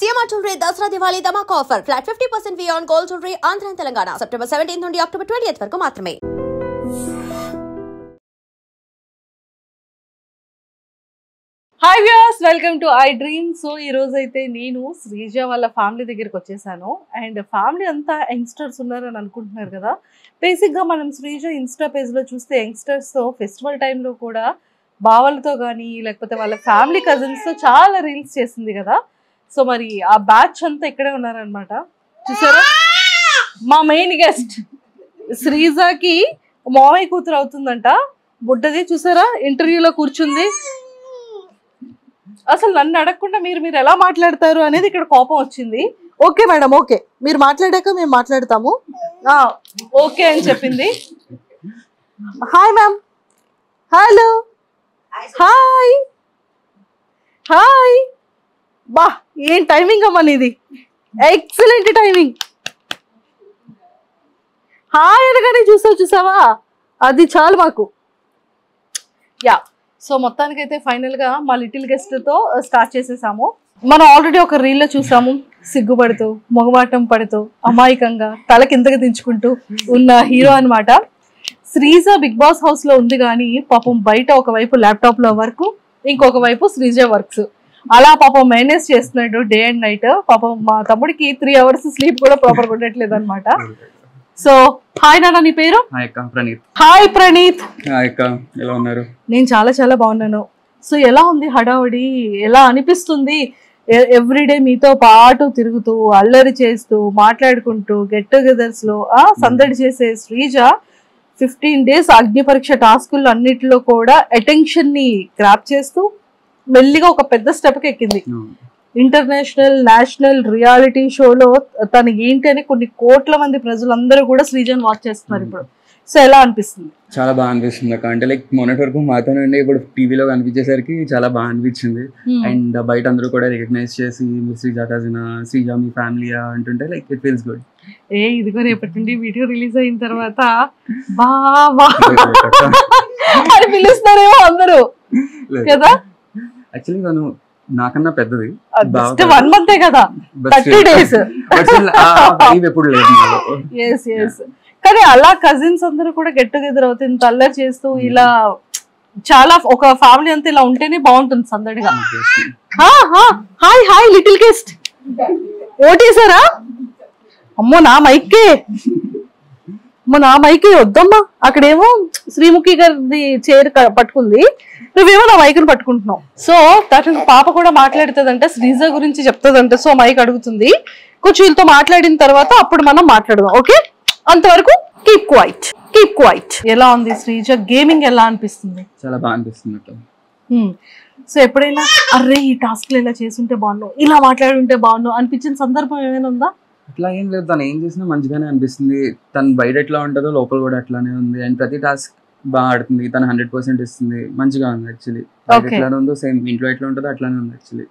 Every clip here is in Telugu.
GMR Jewelry Dasra Diwali Dhamak offer. Flat 50% fee on gold jewelry. Andhra and Telangana. September 17th నుండి October 20th వరకు మాత్రమే. Hi viewers, welcome to I dream. So ఈ రోజు అయితే నేను శ్రీజ వాళ్ళ ఫ్యామిలీ దగ్గరికి వచ్చేసాను. అండ్ ఫ్యామిలీ అంతా యంగ్స్టర్స్ ఉన్నారని అనుకుంటున్నారు కదా. బేసిక్గా మనం శ్రీజ ఇన్స్టా పేజ్లో చూస్తే యంగ్స్టర్స్తో ఫెస్టివల్ టైంలో కూడా బావలతో కానీ లేకపోతే వాళ్ళ ఫ్యామిలీ కజిన్స్తో చాలా రీల్స్ చేసింది కదా. సో మరి ఆ బ్యాచ్ అంతా ఇక్కడే ఉన్నారనమాట. చూసారా, మా మెయిన్ గెస్ట్ శ్రీజకి మావయ్య కూతురు అవుతుందంట. బుడ్డది చూసారా, ఇంటర్వ్యూలో కూర్చుంది. అసలు నన్ను అడగకుండా మీరు ఎలా మాట్లాడతారు అనేది ఇక్కడ కోపం వచ్చింది. ఓకే మేడం, ఓకే, మీరు మాట్లాడాక మేము మాట్లాడతాము, ఓకే అని చెప్పింది. Hi ma'am, hello, hi hi. బా, ఏం టైమింగ్ అమ్మా నీది, ఎక్సలెంట్ టైమింగ్. హాయ్ అనగానే చూసావా, అది చాలు మాకు. యా, సో మొత్తానికైతే ఫైనల్గా మా లిటిల్ గెస్ట్తో స్టార్ట్ చేసేసాము. మనం ఆల్రెడీ ఒక రీల్లో చూసాము, సిగ్గుపడుతూ మొగమాటం పడుతూ అమాయకంగా తల కిందకి దించుకుంటూ ఉన్న హీరో అనమాట. శ్రీజ బిగ్ బాస్ హౌస్లో ఉంది కానీ పాపం బయట ఒకవైపు ల్యాప్టాప్లో వర్క్, ఇంకొక వైపు శ్రీజ వర్క్స్, అలా పాపం మేనేజ్ చేస్తున్నాడు డే అండ్ నైట్. పాపం మా తమ్ముడికి 3 hours స్లీప్ కూడా ప్రాపర్గా ఉండట్లేదు అనమాట. సో హాయ్ నాన్న, నీ పేరు? ప్రణీత్. హాయ్ ప్రణీత్. ఎలా ఉన్నారు? నేను చాలా చాలా బాగున్నాను. సో ఎలా ఉంది హడావడి, ఎలా అనిపిస్తుంది ఎవ్రీడే మీతో పాటు తిరుగుతూ అల్లరి చేస్తూ మాట్లాడుకుంటూ గెట్ టుగెదర్స్ లో సందడి చేసే శ్రీజ 15 days అగ్ని పరీక్ష టాస్కుల్లో అన్నిటిలో కూడా అటెన్షన్ ని గ్రాప్ చేస్తూ మెల్లిగా ఒక పెద్ద స్టెప్కి ఎక్కింది. ఇంటర్నేషనల్ నేషనల్ రియాలిటీ షోలో తను ఏంటి అని కొన్ని కోట్ల మంది ప్రజలందరూ కూడా శ్రీజన్ వాచ్ చేస్తున్నారు ఇప్పుడు. సో ఎలా అనిపిస్తుంది? చాలా బాగా అనిపిస్తుంది అక్క. అంటే లైక్ మొన్నటి వరకు మాతో నుండి ఇప్పుడు టీవీలో కనిపించేసరికి చాలా బాగా అనిపించింది. అండ్ బయట అందరూ కూడా రికగ్నైజ్ చేసి మీ శ్రీజ కజినా, శ్రీజ మీ ఫ్యామిలీ అంటుంటే లైక్ ఇట్ ఫీల్స్ గుడ్. ఇదిగో రేపటి నుండి వీడియో రిలీజ్ అయిన తర్వాత బావా అని పిలుస్తారేమో అందరూ కదా. యాక్చువల్లీ తను నాకన్నా పెద్దది, 1 month కదా, 30 days ఎప్పుడు లేదు. కానీ అలా కజిన్స్ అందరూ కూడా గెట్ టుగెదర్ అవుతుంది, అల్లరి చేస్తూ ఇలా చాలా ఒక ఫ్యామిలీ అంతా ఇలా ఉంటేనే బాగుంటుంది సందడిగా. హాయ్ హాయ్ లిటిల్ గెస్ట్, ఓటేసారా? అమ్మో నా మైకే, వద్దమ్మా. అక్కడేమో శ్రీముఖి గారి చైర్ పట్టుకుంది, నువ్వేమో నా మైక్ని పట్టుకుంటున్నావు. సో తనకు పాప కూడా మాట్లాడుతుందంట, శ్రీజ గురించి చెప్తుందంట. సో మైక్ అడుగుతుంది, కొంచెం వీళ్ళతో మాట్లాడిన తర్వాత అప్పుడు మనం మాట్లాడదాం, ఓకే? అంతవరకు కీప్ క్వైట్. ఎలా ఉంది శ్రీజ గేమింగ్, ఎలా అనిపిస్తుంది? చాలా బాగా అనిపిస్తుంది. సో ఎప్పుడైనా అర్రే ఈ టాస్క్లు ఇలా చేస్తుంటే బాగున్నావు, ఇలా మాట్లాడుంటే బాగున్నావు అనిపించిన సందర్భం ఏమైనా ఉందా? అట్లా ఏం లేదు, తను ఏం చేసినా మంచిగానే అనిపిస్తుంది. తను బయట ఎట్లా ఉంటుందో లోపల కూడా అట్లానే ఉంది. అండ్ ప్రతి టాస్క్ బాగా ఆడుతుంది, తను 100% ఇస్తుంది, మంచిగా ఉంది. యాక్చువల్లీ ఎట్లా ఉందో సేమ్ ఇంట్లో ఎట్లా ఉంటుందో అట్లానే ఉంది. యాక్చువల్లీ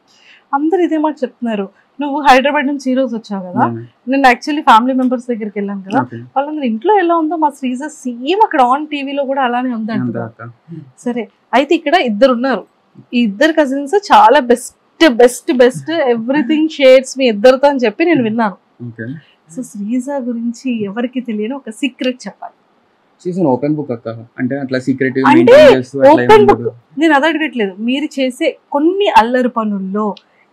అందరు ఇదే మాట చెప్తున్నారు. నువ్వు హైదరాబాద్ నుంచి ఈ రోజు వచ్చావు కదా, నేను యాక్చువల్లీ ఫ్యామిలీ మెంబర్స్ దగ్గరికి వెళ్ళాను కదా, వాళ్ళందరూ ఇంట్లో ఎలా ఉందో మా శ్రీజ సేమ్ అక్కడ ఆన్ టీవీలో కూడా అలానే ఉంది అంటారు. సరే, అయితే ఇక్కడ 2 ఉన్నారు. ఈ 2 కజిన్స్ చాలా బెస్ట్ ఎవ్రీథింగ్ షేర్స్ మీ ఇద్దరితో అని చెప్పి నేను విన్నాను. సో శ్రీజ గురించి ఎవరికి తెలియని ఒక సీక్రెట్ చెప్పాలి. ఓపెన్ బుక్ అక్క, అంటే అట్లా సీక్రెట్ ఓపెన్ బుక్. నేను అది అడగట్లేదు, మీరు చేసే కొన్ని అల్లరి పనుల్లో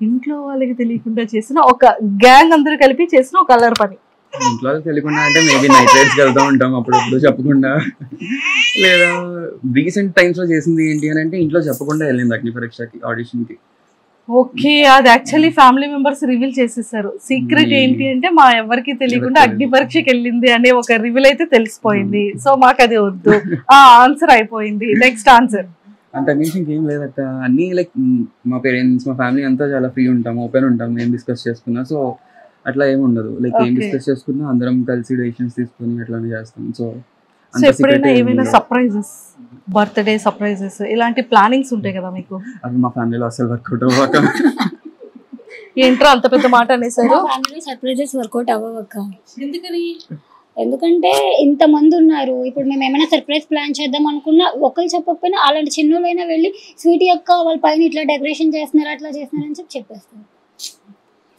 ఇంట్లో వాళ్ళకి తెలియకుండా చేసిన ఒక గ్యాంగ్ అందరూ కలిపి చేసిన ఒక అల్లరి పని. ఇంట్లో తెలియకుండా అంటే మేబీ నైట్ రైడ్స్కి వెళ్తూ ఉంటాం అప్పుడప్పుడు చెప్పకుండా, లేదా రీసెంట్ టైమ్స్ లో చేసింది ఏంటి అని అంటే ఇంట్లో చెప్పకుండా వెళ్ళింది అగ్ని పరీక్షకి ఆడిషన్కి. ఓకే, అది యాక్చువల్లీ ఫ్యామిలీ మెంబర్స్ రివీల్ చేసేసారు. సీక్రెట్ ఏంటి అంటే మా ఎవరికి తెలియకుండా అగ్ని పరీక్షకి వెళ్ళింది అనే ఒక రివీల్ అయితే తెలిసిపోయింది. సో మాకు అది వద్దు, ఆన్సర్ అయిపోయింది. నెక్స్ట్ ఆన్సర్ అంత మించి ఇంకేం లేదక్క. అన్ని లైక్ మా పేరెంట్స్, మా ఫ్యామిలీ అంతా చాలా ఫ్రీ ఉంటాం, ఓపెన్ ఉంటాం. ఏం డిస్కస్ చేసుకున్నా సో అట్లా ఏమి ఉండదు. లైక్ ఏం డిస్కస్ చేసుకున్నా అందరం కలిసి డెసిషన్స్ తీసుకుని అట్లానే చేస్తాం. సో ఎప్పుడైనా ఏమైనా సర్ప్రైజెస్, బర్త్డే సర్ప్రైజెస్ ఇలాంటి ప్లానింగ్స్ ఉంటాయి కదా మీకు? అది మా ఫ్యామిలీలో అసలు వర్కౌట్ అవ్వక. ఏంట్రా అంత పెద్ద మాట అనేసారు? సర్ప్రైజెస్ వర్కౌట్ అవ్వక. ఎందుకంటే ఇంతమంది ఉన్నారు. ఇప్పుడు మేము ఏమైనా సర్ప్రైజ్ ప్లాన్ చేద్దాం అనుకున్నా ఒకరు చెప్పకపోయినా అలాంటి చిన్నోళ్ళైనా వెళ్ళి స్వీటీ అక్క వాళ్ళ పైన ఇట్లా డెకరేషన్ చేస్తున్నారు, అట్లా చేస్తున్నారు అని చెప్పేస్తారు.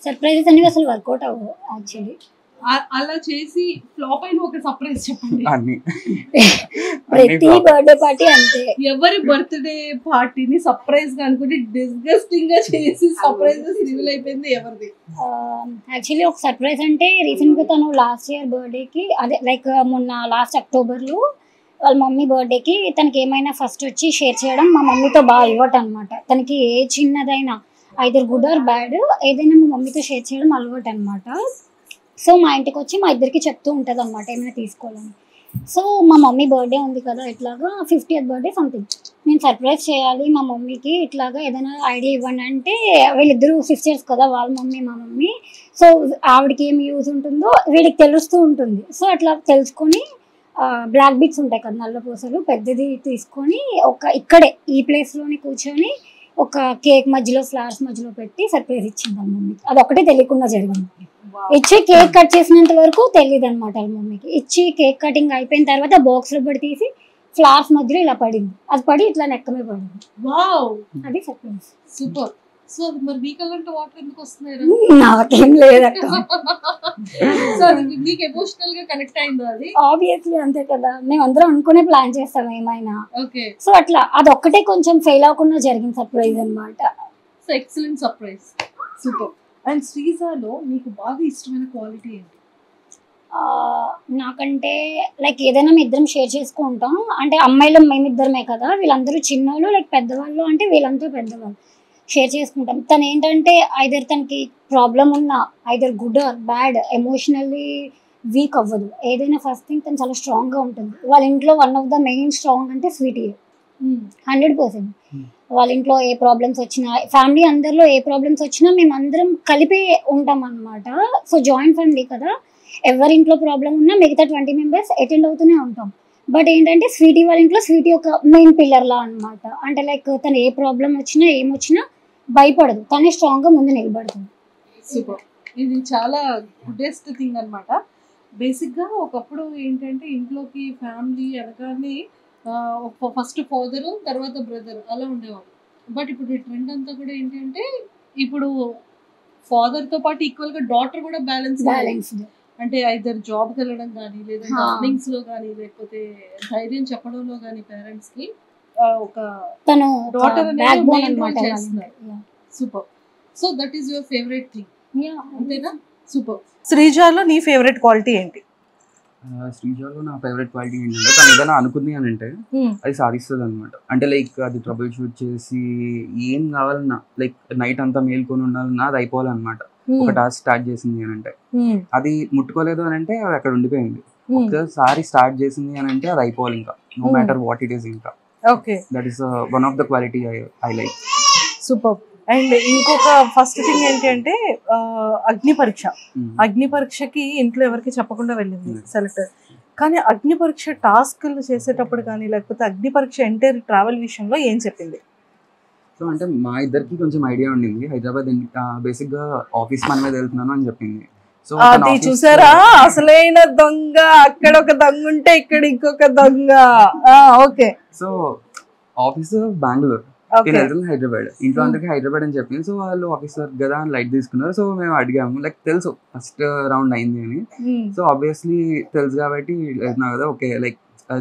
సర్ప్రైజెస్ అనేవి అసలు వర్కౌట్ అవ్వవు యాక్చువల్లీ. అలా చేసి ఫ్లాప్ అయిన ఒక సర్ప్రైజ్ చెప్పండి. అన్ని ప్రతి బర్త్డే పార్టీ అంతే. ఎవరి బర్త్డే పార్టీని సర్ప్రైజ్ గా అనుకుంటే డిస్గస్టింగ్ గా చేసి సర్ప్రైజెస్ రివీల్ అయిపోయింది ఎవరిది? యాక్చువల్లీ ఒక సర్ప్రైజ్ అంటే రీసెంట్ గా తను లాస్ట్ ఇయర్ బర్త్డేకి అదే లైక్ మొన్న లాస్ట్ అక్టోబర్లో వాళ్ళ మమ్మీ బర్త్డేకి తనకి ఏమైనా ఫస్ట్ వచ్చి షేర్ చేయడం మా మమ్మీతో బాగా అలవాటు అనమాట. తనకి ఏ చిన్నదైనా ఐదర్ గుడ్ ఆర్ బ్యాడ్ ఏదైనా మా మమ్మీతో షేర్ చేయడం అలవాటు అనమాట. సో మా ఇంటికి వచ్చి మా ఇద్దరికి చెప్తూ ఉంటుంది అనమాట ఏమైనా తీసుకోవాలని. సో మా మమ్మీ బర్త్డే ఉంది కదా, ఇట్లాగా 50th బర్త్డే సంథింగ్, నేను సర్ప్రైజ్ చేయాలి మా మమ్మీకి, ఇట్లాగా ఏదైనా ఐడియా ఇవ్వండి అంటే వీళ్ళిద్దరూ సిస్టర్స్ కదా, వాళ్ళ మమ్మీ మా మమ్మీ. సో ఆవిడకి ఏమి యూజ్ ఉంటుందో వీడికి తెలుస్తూ ఉంటుంది. సో అట్లా తెలుసుకొని బ్లాక్ బీట్స్ ఉంటాయి కదా, నల్ల పూసలు పెద్దది తీసుకొని ఇక్కడే ఈ ప్లేస్లోని కూర్చొని ఒక కేక్ మధ్యలో ఫ్లవర్స్ మధ్యలో పెట్టి సర్ప్రైజ్ ఇచ్చింది వాళ్ళ మమ్మీకి. అది ఒకటే తెలియకుండా జరిగింది. ఇచ్చి కేక్ కట్ చేసినంత వరకు తెలియదు అనమాట వాళ్ళ మమ్మీకి. ఇచ్చి కేక్ కటింగ్ అయిపోయిన తర్వాత బాక్స్ లో పడి తీసి ఫ్లవర్స్ మధ్యలో ఇలా పడింది. అది పడి ఇట్లా నెక్కమే పడింది. వావ్, అది సర్ప్రైజ్. సూపర్. సో అది మరి మీకు అలాంటి వాటర్ ఎందుకు వస్తున్నాయి? నాకేం లేదక్క. సో అది మీకు ఎమోషనల్ గా కనెక్ట్ అయిందో? అది ఆబ్వియస్లీ అంతే కదా, మేము అందరం అనుకునే ప్లాన్ చేస్తాం ఏమైనా. ఓకే. సో అట్లా అది ఒక్కటే కొంచెం ఫెయిల్ అవ్వకుండా జరిగిన సర్ప్రైజ్ అనమాట. So excellent surprise. Super. And శ్రీజాలో మీకు బాగా ఇష్టమైన క్వాలిటీ ఏంటి? నాకంటే లైక్ ఏదైనా మేము ఇద్దరం షేర్ చేసుకుంటాం. అంటే అమ్మాయిలు మేమిద్దరమే కదా, వీళ్ళందరూ చిన్నోళ్ళు లైక్ పెద్దవాళ్ళు, అంటే వీళ్ళంతా పెద్దవాళ్ళు షేర్ చేసుకుంటాం. తను ఏంటంటే ఐదర్ తనకి ప్రాబ్లం ఉన్నా either good or bad emotionally weak అవ్వదు. ఏదైనా ఫస్ట్ థింగ్ తను చాలా స్ట్రాంగ్గా ఉంటుంది. వాళ్ళ ఇంట్లో one of the main strong అంటే స్వీటీ 100%. వాళ్ళ ఇంట్లో ఏ ప్రాబ్లమ్స్ వచ్చినా, ఫ్యామిలీ అందరిలో ఏ ప్రాబ్లమ్స్ వచ్చినా మేము అందరం కలిపి ఉంటాం అనమాట. సో జాయింట్ ఫ్యామిలీ కదా, ఎవరింట్లో ప్రాబ్లం ఉన్నా మిగతా 20 మెంబర్స్ అటెండ్ అవుతూనే ఉంటాం. బట్ ఏంటంటే స్వీటీ వాళ్ళ ఇంట్లో స్వీటీ ఒక మెయిన్ పిల్లర్లా అనమాట. అంటే లైక్ తను ఏ ప్రాబ్లం వచ్చినా ఏమొచ్చినా భయపడదు, తనే స్ట్రాంగ్గా ముందు నిలబడుతుంది. సూపర్. ఇది చాలా గుడెస్ట్ థింగ్ అనమాట. బేసిక్గా ఒకప్పుడు ఏంటంటే ఇంట్లోకి ఫ్యామిలీ అనగానే ఫస్ట్ ఫాదరు తర్వాత బ్రదర్ అలా ఉండేవాళ్ళు. బట్ ఇప్పుడు ఈ ట్రెండ్ అంతా కూడా ఏంటంటే ఇప్పుడు ఫాదర్తో పాటు ఈక్వల్గా డాటర్ కూడా బ్యాలెన్స్. అంటే ఐదర్ జాబ్కి వెళ్ళడం కానీ, లేదా ఎర్నింగ్స్ లో కానీ, లేకపోతే ధైర్యం చెప్పడంలో కానీ పేరెంట్స్ కి ఒక డాటర్ అనేది మెయిన్ రోల్ చేస్తున్నారు. Super. So that is your favourite thing, అంతేనా? సూపర్. శ్రీజాలో నీ ఫేవరెట్ క్వాలిటీ ఏంటి? శ్రీజాలో నా ఫేవరెట్ క్వాలిటీ ఏంటంటే తను ఏదైనా అనుకుంది అని అంటే అది సాధిస్తుంది అనమాట. అంటే లైక్ అది ట్రబుల్ షూట్ చేసి ఏం కావాలన్నా లైక్ నైట్ అంతా మేల్కొని ఉండాలన్నా అది అయిపోవాలన్నమాట. ఒక టాస్క్ స్టార్ట్ చేసింది అని అంటే అది ముట్టుకోలేదు అని అంటే అది అక్కడ ఉండిపోయింది. ఒకసారి స్టార్ట్ చేసింది అని అంటే అది అయిపోవాలి ఇంకా, no matter what it is ఇంకా. Okay, that is one of the quality I like. Super. And ఇంకొక ఫస్ట్ థింగ్ ఏంటి అంటే అగ్ని పరీక్ష. అగ్ని పరీక్షకి ఇంట్లో ఎవరికి చెప్పకుండా వెళ్ళింది సెలెక్టర్. కానీ అగ్ని పరీక్ష టాస్క్లు చేసేటప్పుడు కానీ, లేకపోతే అగ్ని పరీక్ష ఎంటైర్ ట్రావెల్ విషయంలో ఏం చెప్పింది? సో అంటే మా ఇద్దరికి కొంచెం ఐడియా ఉండింది. హైదరాబాద్ బేసిక్ గా ఆఫీస్ మన మీద వెళ్తున్నాను అని చెప్పింది. సో అది చూసారా, అసలైన దొంగ. అక్కడ ఒక దొంగ ఉంటే ఇక్కడ ఇంకొక దొంగ. ఓకే. సో ఆఫీస్ బెంగళూరు, నేను వెళ్తుంది హైదరాబాద్. ఇంట్లో అందరికి హైదరాబాద్ అని చెప్పింది. సో వాళ్ళు ఆఫీసర్ కదా అని లైట్ తీసుకున్నారు. సో మేము అడిగాము, లైక్ తెలుసు ఫస్ట్ రౌండ్ అయింది అని. సో ఆబ్వియస్లీ తెలుసు కాబట్టి వెళ్తున్నావు కదా, ఓకే లైక్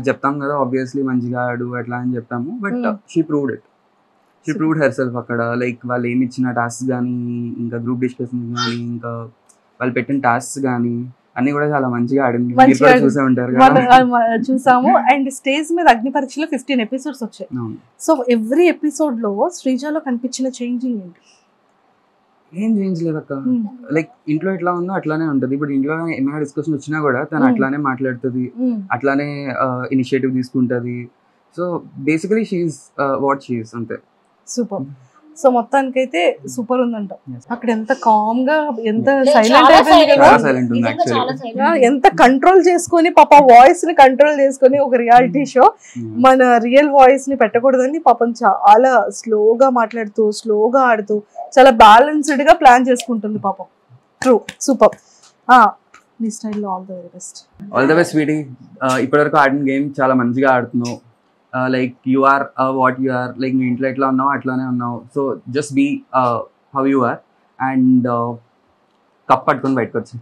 చెప్తాం కదా ఆబ్వియస్లీ మంచిగా ఆడు అట్లా అని చెప్తాము. But she proved it. She proved herself అక్కడ. లైక్ వాళ్ళు ఏమి ఇచ్చిన టాస్క్ కానీ, ఇంకా గ్రూప్ డిస్కషన్స్ కానీ, ఇంకా వాళ్ళు పెట్టిన టాస్క్ కానీ అన్ని కూడా చాలా మంచిగా ఆడింది. మీరు కూడా చూసే ఉంటారు కదా. చూసాము. అండ్ స్టేజ్ మీద అగ్ని పరీక్షలో 15 ఎపిసోడ్స్ వచ్చాయి. సో ఎవ్రీ ఎపిసోడ్ లో శ్రీజాలో కనిపించిన చేంజింగ్ ఏంటి? ఏం చేంజ్ లేదు అక్క. లైక్ ఇంట్లో ఎట్లా ఉందో అట్లానే ఉంటది. ఇప్పుడు ఇంట్లో ఏమైనా డిస్కషన్ వచ్చినా కూడా తను అట్లానే మాట్లాడుతుంది, అట్లానే ఇనిషియేటివ్ తీసుకుంటది. So basically she's what she's, అంతే. సూపర్. సో మొత్తానికైతే సూపర్ ఉందంట. అక్కడ ఎంత కామ్ గా, ఎంత సైలెంట్ అయిపోయింది కదా, ఎంత కంట్రోల్ చేసుకొని పాప వాయిస్ ని కంట్రోల్ చేసుకొని. ఒక రియాలిటీ షో మన రియల్ వాయిస్ ని పెట్టకూడదని పాపం చాలా స్లోగా మాట్లాడుతూ, స్లోగా ఆడుతూ, చాలా బ్యాలెన్స్డ్ గా ప్లాన్ చేసుకుంటుంది పాపం. ట్రూ. సూపర్. నీ స్టైల్లో all the very best. All the best sweetie. ఇప్పటివరకు ఆడిన గేమ్ చాలా మంచిగా ఆడుతున్నావు. Like you are what you are. Like మీ ఇంట్లో ఎట్లా ఉన్నావు అట్లానే ఉన్నావు. So just be how you are. And cup పట్టుకొని బయటకు వచ్చి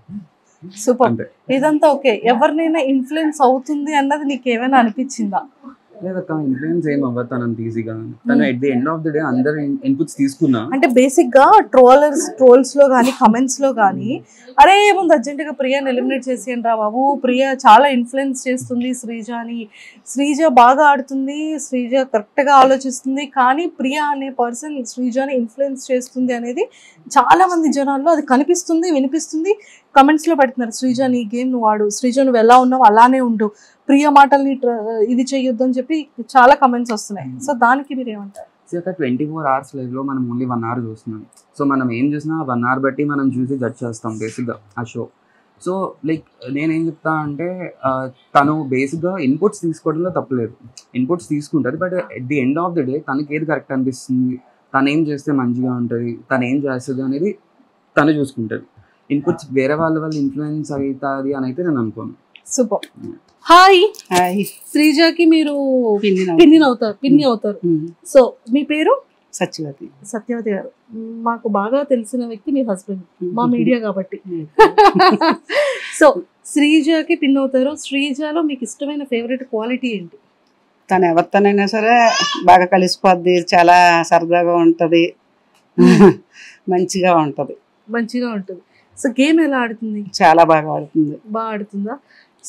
సూపర్. అంతే. ఇదంతా ఓకే. ఎవరినైనా ఇన్ఫ్లుయెన్స్ అవుతుంది అన్నది నీకు ఏమైనా అనిపించిందా? లేదక్క, ఇన్ఫ్లుయెన్స్ ఏం అవ్వదు తనంత ఈజీగా. తను at the end of the day అందరు ఇన్పుట్స్ తీసుకున్నా. అంటే బేసిక్ గా ట్రోల్స్ లో కానీ కమెంట్స్ లో కానీ అరే ఏముంది అర్జెంట్ గా ప్రియాని ఎలిమినేట్ చేసేయండి రా బాబు, ప్రియా చాలా ఇన్ఫ్లుయెన్స్ చేస్తుంది శ్రీజాని, శ్రీజ బాగా ఆడుతుంది, శ్రీజ కరెక్ట్ గా ఆలోచిస్తుంది, కానీ ప్రియా అనే పర్సన్ శ్రీజాని ఇన్ఫ్లుయెన్స్ చేస్తుంది అనేది చాలా మంది జనాల్లో అది కనిపిస్తుంది, వినిపిస్తుంది. కమెంట్స్ లో పెడుతున్నారు శ్రీజాని గేమ్ నువ్వు ఆడు, శ్రీజ నువ్వు ఎలా ఉన్నావు అలానే ఉండు, ప్రియ మాటల్ని ఇది చెయ్యొద్దు అని చెప్పి చాలా కమెంట్స్ వస్తున్నాయి. సో దానికి మీరు ఏమంటారు? 24 hours లైవ్ లో మనం ఓన్లీ 1 hour చూస్తున్నాం. సో మనం ఏం చేసినా 1 hour బట్టి మనం చూసి జడ్జ్ చేస్తాం బేసిక్గా ఆ షో. సో లైక్ నేనేం చెప్తా అంటే తను బేసిక్గా ఇన్పుట్స్ తీసుకోవడంలో తప్పలేదు, ఇన్పుట్స్ తీసుకుంటుంది. But at the end of the day తనకి ఏది కరెక్ట్ అనిపిస్తుంది, తను ఏం చేస్తే మంచిగా ఉంటుంది, తను ఏం చేస్తుంది అనేది తను చూసుకుంటుంది. ఇన్పుట్స్ వేరే వాళ్ళ ఇన్ఫ్లుయెన్స్ అవుతుంది అని అయితే నేను అనుకోను. సూపర్. హాయ్. హాయ్. శ్రీజాకి మీరు పిన్ని అవుతారు. సో మీ పేరు? సత్యవతి. సత్యవతి గారు మాకు బాగా తెలిసిన వ్యక్తి మీ హస్బెండ్, మా మీడియా కాబట్టి. సో శ్రీజాకి పిన్ అవుతారు. శ్రీజాలో మీకు ఇష్టమైన ఫేవరెట్ క్వాలిటీ ఏంటి? తను ఎవరితోనైనా సరే బాగా కలిసిపోద్ది, చాలా సరదాగా ఉంటది, మంచిగా ఉంటది. సో గేమ్ ఎలా ఆడుతుంది? చాలా బాగా ఆడుతుంది. బాగా ఆడుతుందా?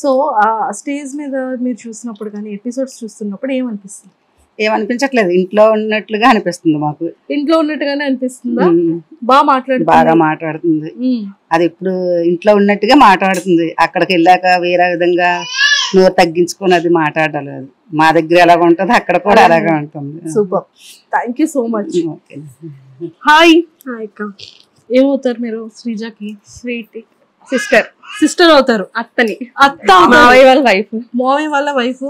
సో ఆ స్టేజ్ మీద మీరు చూసినప్పుడు కానీ ఎపిసోడ్స్ చూస్తున్నప్పుడు ఏమనిపిస్తుంది? ఏమనిపించట్లేదు, ఇంట్లో ఉన్నట్లుగా అనిపిస్తుంది మాకు. ఇంట్లో ఉన్నట్టుగానే అనిపిస్తుందా? బాగా మాట్లాడుతుంది. అది ఇప్పుడు ఇంట్లో ఉన్నట్టుగా మాట్లాడుతుంది. అక్కడికి వెళ్ళాక వేరే విధంగా నోరు తగ్గించుకొని అది మాట్లాడలేదు. మా దగ్గర ఎలాగ ఉంటుంది అక్కడ కూడా అలాగే ఉంటుంది. Super, thank you so much. Hi. అక్క ఏమవుతారు మీరు శ్రీజాకి? స్వీట్ సిస్టర్ అవుతారు. అత్త మావయ్య వాళ్ళ వైఫ్.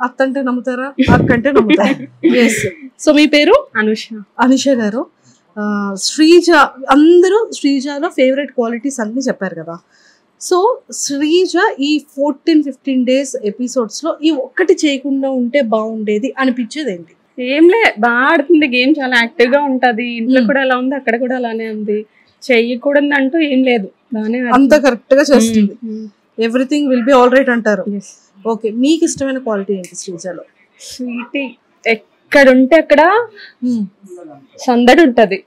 అత్త అంటే నమ్ముతారా? అక్క అంటే నమ్ముతారా? ఎస్. సో మీ పేరు? అనుష గారు. శ్రీజ, అందరూ శ్రీజాలో ఫేవరెట్ క్వాలిటీస్ అన్ని చెప్పారు కదా. సో శ్రీజ ఈ 14-15 days ఎపిసోడ్స్ లో ఈ ఒక్కటి చేయకుండా ఉంటే బాగుండేది అనిపించేది ఏంటి? ఏంలే, బాగా ఆడుతుంది గేమ్, చాలా యాక్టివ్ గా ఉంటది. ఇంట్లో కూడా అలా ఉంది, అక్కడ కూడా అలానే ఉంది. చెయ్యకూడదు అంటూ ఏం లేదు, అంత కరెక్ట్ గా చేస్తుంది. Everything will be all right అంటారు. ఓకే, మీకు ఇష్టమైన క్వాలిటీ ఏంటి శ్రీజాలో? స్వీట్, ఎక్కడ ఉంటే అక్కడ సందడి ఉంటది.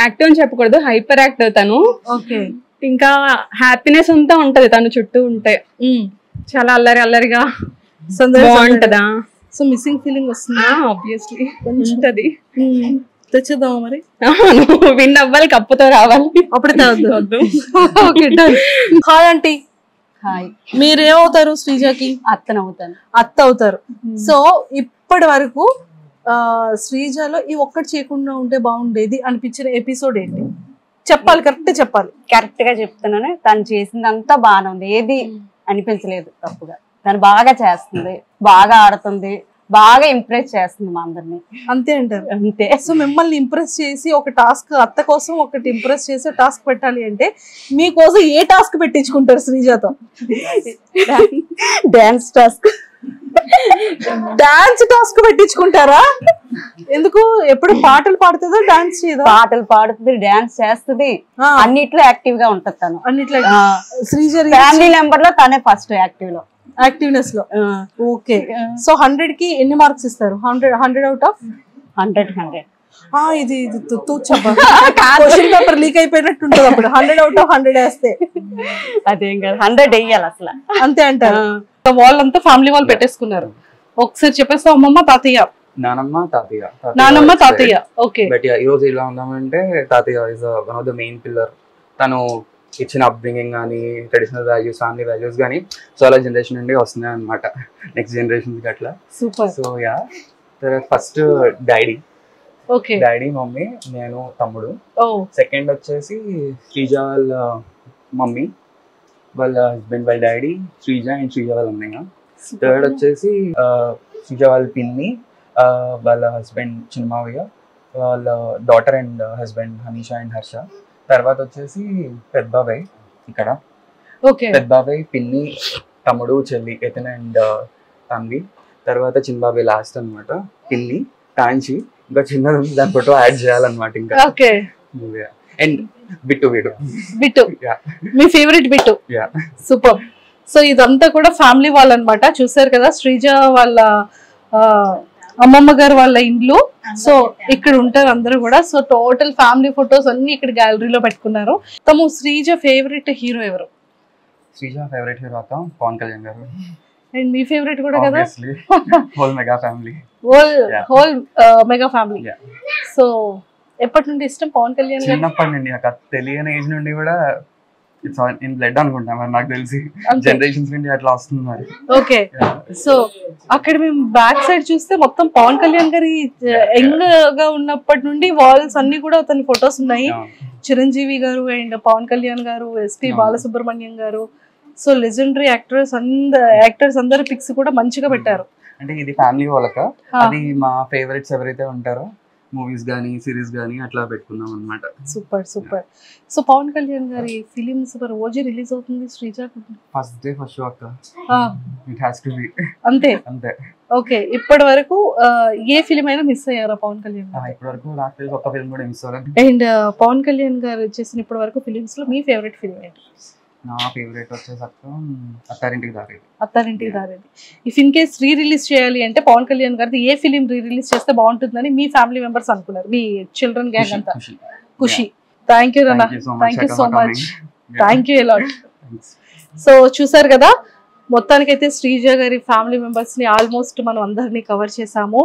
యాక్టివ్ అని చెప్పకూడదు, హైపర్ యాక్టివ్ తను. ఓకే, ఇంకా హ్యాపీనెస్ అంతా ఉంటది తను చుట్టూ ఉంటే. చాలా అల్లరిగా బాగుంటదా. సో మిస్సింగ్ ఫీలింగ్ వస్తుందా? ఆబ్వియస్లీ ఉంటది. తెచ్చేద్దామా మరి? విన్ అవ్వాలి, కప్పుతో రావాలి, అప్పుడే తేవద్దు. Okay, done. Hi aunty. Hi. మీరేమవుతారు శ్రీజాకి? అత్త అవుతారు. సో ఇప్పటి వరకు శ్రీజాలో ఈ ఒక్కటి చేయకుండా ఉంటే బాగుండేది అనిపించిన ఎపిసోడ్ ఏంటి? చెప్పాలి, కరెక్ట్ గా చెప్తున్నాను. తను చేసిందంతా బాగానే ఉంది, ఏది అనిపించలేదు తప్పుగా. తను బాగా చేస్తుంది, బాగా ఆడుతుంది, బాగా ఇంప్రెస్ చేస్తుంది మా అందరినీ. అంతే అంటారు? అంతే. సో మిమ్మల్ని ఇంప్రెస్ చేసి ఒక టాస్క్, అత్త కోసం ఒకటి ఇంప్రెస్ చేసి టాస్క్ పెట్టాలి అంటే మీకోసం ఏ టాస్క్ పెట్టించుకుంటారు శ్రీజాతో? డాన్స్ టాస్క్ పెట్టించుకుంటారా? ఎందుకు? ఎప్పుడు పాటలు పాడుతుందో డాన్స్ చేయదా? పాటలు పాడుతుంది, డాన్స్ చేస్తుంది, అన్నిట్లో యాక్టివ్ గా ఉంటది తను. అన్నిట్లో శ్రీజ ఫ్యామిలీ మెంబర్ లో తనే ఫస్ట్ యాక్టివ్నెస్ లో. ఓకే, సో 100 కి ఎన్ని మార్క్స్ ఇస్తారు? 100 out of 100. ఇది క్వశ్చన్ పేపర్ లీక్ అయిపోయినట్టు ఉంటుంది అప్పుడు. 100 out of 100 వేస్తే అదేం కాదు, 100 వేయాలి అసలు. అంతే అంటారు. వాళ్ళంతా ఫ్యామిలీ వాళ్ళు పెట్టేసుకున్నారు. ఒకసారి చెప్పేస్తా, అమ్మమ్మ తాతయ్య, నానమ్మ తాతయ్య. ఓకే, బట్ ఈ రోజు ఇలా ఉందామంటే తాతయ్య is one of the main pillar. తను ఇచ్చిన అప్బ్రింగింగ్ కానీ, ట్రెడిషనల్ వాల్యూస్, ఫ్యామిలీ వాల్యూస్ కానీ చాలా జనరేషన్ నుండి వస్తున్నాయి అనమాట, నెక్స్ట్ జనరేషన్ కి అట్లా. Super. So yeah, first daddy, okay, daddy, mummy, నేను, తమ్ముడు. సెకండ్ వచ్చేసి శ్రీజ వాళ్ళ మమ్మీ, వాళ్ళ హస్బెండ్, వాళ్ళ డాడీ, శ్రీజ అండ్ శ్రీజ వాళ్ళ అన్నయ్య. థర్డ్ వచ్చేసి శ్రీజ వాళ్ళ పిన్ని, వాళ్ళ హస్బెండ్ చిన్నమావయ్య, వాళ్ళ daughter and husband Hanisha and Harsha. తర్వాత వచ్చేసి పెద్ద బాబాయ్ ఇక్కడ, పెద్ద బాబాయ్, పిన్ని, తమ్ముడు, చెల్లి ఎతన్ అండ్ తన్వి. తర్వాత చిన్న బాబాయ్ లాస్ట్ అనమాట, పిన్ని, తాంచి. ఇంకా చిన్నది దాని ఫోటో యాడ్ చేయాలన్నమాట ఇంకా. అండ్ బిట్టు వీడు. బిట్టు మీ ఫేవరెట్ బిట్టు. సూపర్. సో ఇదంతా కూడా ఫ్యామిలీ వాళ్ళు అనమాట. చూసారు కదా శ్రీజ వాళ్ళ అమ్మమ్మ గారు వాళ్ళ ఇండ్లు. సో ఇక్కడ ఉంటారు అందరూ కూడా. సో టోటల్ ఫ్యామిలీ ఫొటోస్ అన్ని ఇక్కడ గ్యాలరీలో పెట్టుకున్నారు. తము శ్రీజ ఫేవరెట్ హీరో ఎవరు? శ్రీజ ఫేవరెట్ హీరో అక్క పవన్ కళ్యాణ్ గారు. అండ్ మీ ఫేవరెట్ కూడా కదా? Whole mega family. Whole mega family. So ఎప్పటి నుండి ఇష్టం పవన్ కళ్యాణ్ గారు? చిన్నప్పటి నుండి అక్క, తెలియని ఏజ్ నుండి కూడా ఇట్స్ ఇన్ బ్లడ్ అనుకుంటా మరి, నాకు తెలిసి జనరేషన్స్ నుండి అట్లా వస్తుంది మరి. ఓకే. సో అక్కడ మేము బ్యాక్ సైడ్ చూస్తే మొత్తం పవన్ కళ్యాణ్ గారి యంగ్ గా ఉన్నప్పటి నుండి వాల్స్ అన్ని కూడా అతని ఫొటోస్ ఉన్నాయి. చిరంజీవి గారు అండ్ పవన్ కళ్యాణ్ గారు, ఎస్పి బాలసుబ్రహ్మణ్యం గారు. సో లెజెండరీ యాక్టర్స్ అందరు పిక్స్ కూడా మంచిగా పెట్టారు. అంటే ఇది ఫ్యామిలీ వాళ్ళక, అది మా ఫేవరెట్స్ ఎవరైతే ఉంటారో మూవీస్ గానీ సిరీస్ గానీ అట్లా పెట్టుకున్నాం అన్నమాట. Super super. So Pawan Kalyan గారి ఫిలిమ్స్ మరి ఓజీ రిలీజ్ అవుతుంది Sreeja first day first show అక్క. ఇట్ హ్యాస్ టు బి అంతే అంతే. ఓకే. ఇప్పటి వరకు ఏ ఫిలిం అయినా మిస్ అయ్యారా పవన్ కళ్యాణ్ గారు? ఇప్పటి వరకు నాకు తెలిసి ఒక్క ఫిల్మ్ కూడా మిస్ అవ్వలేదు. అండ్ పవన్ కళ్యాణ్ గారు చేసిన ఇప్పటి వరకు ఫిలిమ్స్ లో మీ ఫేవరెట్ ఫిలిం ఏంటి? నా ఫేవరెట్ వచ్చేసరికి Attarintiki Daredi. Attarintiki Daredi. If in case re release చేయాలి అంటే పవన్ కళ్యాణ్ గారిది ఏ ఫిలిం రీ రిలీజ్ చేస్తే బాగుంటుందని మీ ఫ్యామిలీ మెంబర్స్ అనుకున్నారు, మీ చిల్డ్రన్ గ్యాంగ్ అంతా? ఖుషి. థ్యాంక్ యూ రన్నా, thank you so much, thank you a lot. So చూసారు కదా, మొత్తానికైతే శ్రీజ గారి ఫ్యామిలీ మెంబర్స్ ని ఆల్మోస్ట్ మనం అందరినీ కవర్ చేసాము.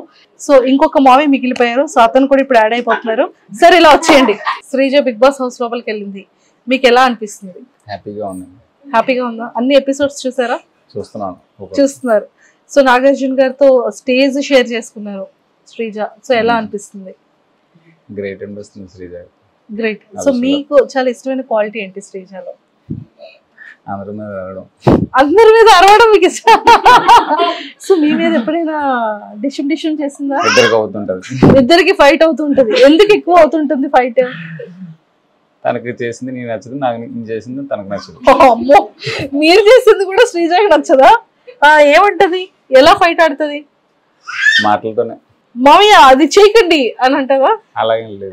సో ఇంకొక మావి మిగిలిపోయారు. సో అతను కూడా ఇప్పుడు యాడ్ అయిపోతున్నారు. సరే ఇలా వచ్చేయండి. శ్రీజ బిగ్ బాస్ హౌస్ లోపలికి వెళ్ళింది, మీకు ఎలా అనిపిస్తుంది? హ్యాపీగా ఉంది. హ్యాపీగా ఉందా? అన్ని ఎపిసోడ్స్ చూసారా? చూస్తున్నారు. సో నాగార్జున గారితో స్టేజ్ షేర్ చేసుకున్నారు శ్రీజ. సో ఎలా అనిపిస్తుంది? గ్రేట్ అనిపిస్తుంది శ్రీజ. గ్రేట్. సో మీకు చాలా ఇష్టమైన క్వాలిటీ ఏంటి శ్రీజలో? అందరి మీద అరవడం. అందరి మీద అరవడం మీకు ఇష్టం? సో మీ మీద ఎప్పుడైనా డిషన్ చేసిందా? ఇద్దరికి ఫైట్ అవుతుంటది. ఎందుకు ఎక్కువ అవుతుంటుంది ఫైట్? తనకి చేసింది నేను నచ్చదు, నాకు చేసింది తనకు నచ్చదు. అమ్మో, మీరు చేసింది కూడా శ్రీజకి నచ్చదా? ఏమంటది? ఎలా ఫైట్ ఆడుతుంది? మాటలతోనే. మామయ్య అది చేయకండి అని అంటదా? అలాగే లేదు,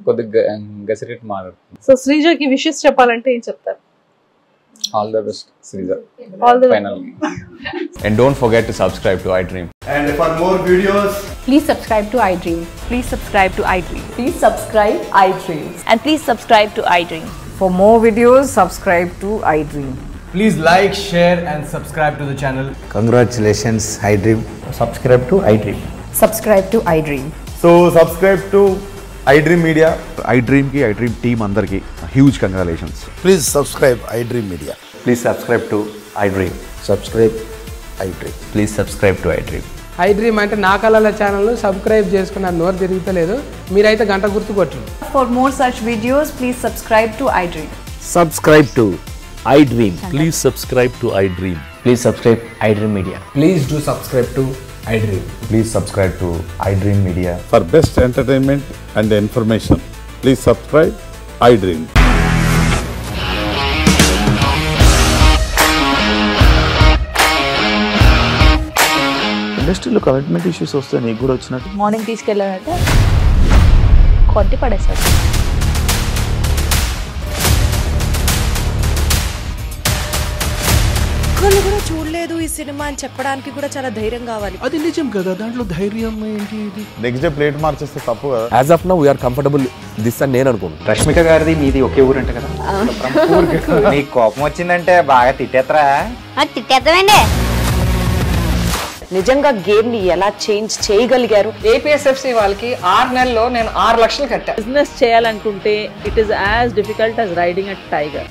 కొద్దిగా గసిరెట్ మాట్లాడుతుంది. సో శ్రీజకి విషెస్ చెప్పాలంటే ఏం చెప్తారు? All the best, Sriza. All the finally. And don't forget to subscribe to iDream. And for more videos, please subscribe to iDream. Please subscribe to iDream. Please subscribe iDream. And please subscribe to iDream. For more videos, subscribe to iDream. please like, share and subscribe to the channel. Congratulations, iDream. Subscribe to iDream. Subscribe to iDream. So subscribe to iDream Media. iDream ki iDream team andarki huge congratulations. Please subscribe iDream Media. Please subscribe to iDream. Subscribe iDream. Please subscribe to iDream. iDream అంటే నా కళల ఛానల్ సబ్స్క్రైబ్ చేసుకున్న నోరు తిరుగుతలేదు, మీరైతే గంట గుర్తు కొట్టండి. For more such videos, please subscribe to iDream. Subscribe to iDream. Please subscribe to iDream. Please subscribe iDream Media. Please do subscribe to iDream. Please subscribe to iDream Media. For best entertainment and information, please subscribe iDream. ఇండస్ట్రీలో కమిట్మెంట్ ఇష్యూస్ వస్తే నీకు కూడా వచ్చినట్టు? మార్నింగ్ తీసుకెళ్ళాడంటే కొట్టి పడేసాడు. ఒక్కళ్ళు కూడా చూడలేదు ఈ సినిమా అని చెప్పడానికి కూడా చాలా ధైర్యం కావాలి. అది నిజం కదా, దాంట్లో ధైర్యం ఏంటి? ఇది నెక్స్ట్ డే ప్లేట్ మార్చేస్తే తప్పు కదా. As of now we're comfortable this అని నేను అనుకుంటున్నాను. రష్మిక గారిది మీది ఒకే ఊరు అంటే కదా? నీకు కోపం వచ్చిందంటే బాగా తిట్టేత్తరా? తిట్టేద్దామండి. నిజంగా గేమ్ ని ఎలా చేంజ్ చేయగలిగారు? ఏపీఎస్ఎఫ్సి వాళ్ళకి 6 నెలల్లో నేను 6 లక్షలు కట్టా. బిజినెస్ చేయాలనుకుంటే it is as difficult as riding a tiger.